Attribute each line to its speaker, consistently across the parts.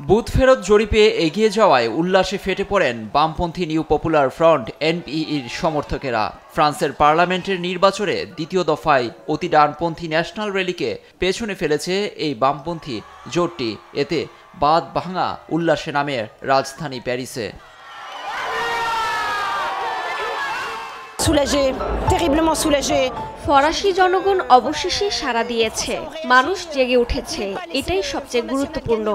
Speaker 1: Booth ফেরত জরিপে এগিয়ে যাওয়ায় উল্লাসে ফেটে পড়েন বামপন্থী নিউ পপুলার ফ্রন্ট এনপিইর সমর্থকেরা। ফ্রান্সের পার্লামেন্টের নির্বাচনে দ্বিতীয় দফায় অতি ডানপন্থী ন্যাশনাল র্যালিকে পেছনে ফেলেছে এই বামপন্থী জোটটি। এতে বাদ ভাঙা উল্লাসে নামে রাজধানী প্যারিসে।
Speaker 2: ফরাসি জনগণ অবশেষে সাড়া দিয়েছে, মানুষ জেগে উঠেছে, এটাই সবচেয়ে গুরুত্বপূর্ণ।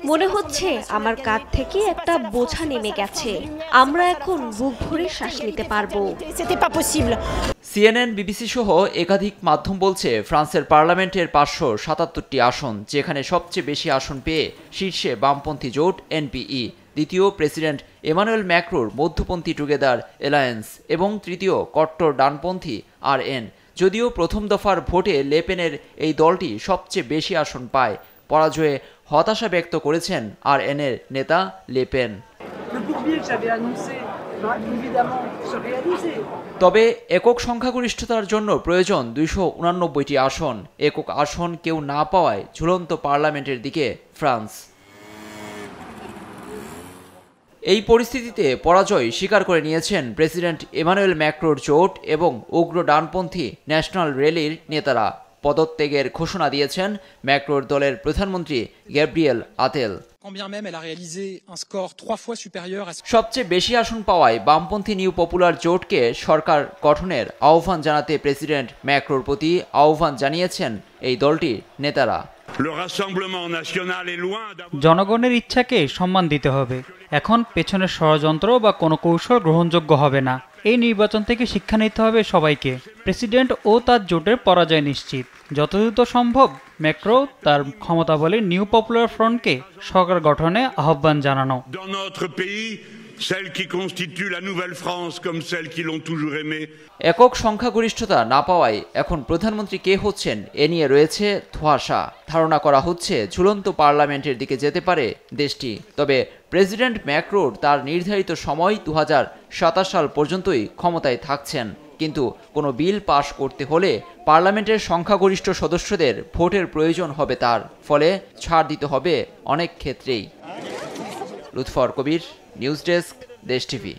Speaker 2: মনে হচ্ছে আমার কাঁধ থেকে একটা বোঝা নেমে গেছে, আমরা এখন বুক ভরে শ্বাস নিতে পারবো।
Speaker 1: সিএনএন, বিবিসি সহ একাধিক মাধ্যম বলছে ফ্রান্সের পার্লামেন্টের 577টি আসন, যেখানে সবচেয়ে বেশি আসন পেয়ে শীর্ষে বামপন্থী জোট এনপিই, দ্বিতীয় প্রেসিডেন্ট এমানুয়েল ম্যাক্রোর মধ্যপন্থী টুগেদার অ্যালায়েন্স এবং তৃতীয় কট্টর ডানপন্থী আরএন। যদিও প্রথম দফার ভোটে লেপেনের এই দলটি সবচেয়ে বেশি আসন পায়, পরাজয়ে হতাশা ব্যক্ত করেছেন আরএনের নেতা লেপেন। তবে একক সংখ্যাগরিষ্ঠতার জন্য প্রয়োজন 289টি আসন। একক আসন কেউ না পাওয়ায় ঝুলন্ত পার্লামেন্টের দিকে ফ্রান্স। এই পরিস্থিতিতে পরাজয় স্বীকার করে নিয়েছেন প্রেসিডেন্ট এমানুয়েল ম্যাক্রোর জোট এবং উগ্র ডানপন্থী ন্যাশনাল র্যালির নেতারা। পদত্যাগের ঘোষণা দিয়েছেন ম্যাক্রোর দলের প্রধানমন্ত্রী গ্যাব্রিয়েল আতেল। সবচেয়ে বেশি আসন পাওয়ায় বামপন্থী নিউ পপুলার জোটকে সরকার গঠনের আহ্বান জানাতে প্রেসিডেন্ট ম্যাক্রোর প্রতি আহ্বান জানিয়েছেন এই দলটির নেতারা।
Speaker 3: জনগণের ইচ্ছাকে সম্মান দিতে হবে। এখন পেছনের ষড়যন্ত্র বা কোনো কৌশল গ্রহণযোগ্য হবে না। এই নির্বাচন থেকে শিক্ষা নিতে হবে সবাইকে। প্রেসিডেন্ট ও তার জোটের পরাজয় নিশ্চিত। যত দ্রুত সম্ভব ম্যাক্রো তার ক্ষমতা বলে নিউ পপুলার ফ্রন্টকে সরকার গঠনে আহ্বান জানানো।
Speaker 1: একক সংখ্যাগরিষ্ঠতা না পাওয়ায় এখন প্রধানমন্ত্রী কে হচ্ছেন এ নিয়ে রয়েছে ধোঁয়াশা। ধারণা করা হচ্ছে ঝুলন্ত পার্লামেন্টের দিকে যেতে পারে দেশটি। তবে প্রেসিডেন্ট ম্যাক্রোর তার নির্ধারিত সময় 2027 সাল পর্যন্তই ক্ষমতায় থাকছেন। কিন্তু কোনো বিল পাশ করতে হলে পার্লামেন্টের সংখ্যাগরিষ্ঠ সদস্যদের ভোটের প্রয়োজন হবে তার, ফলে ছাড় দিতে হবে অনেক ক্ষেত্রেই। লুৎফর কবির, নিউজ ডেস্ক, দেশ টিভি।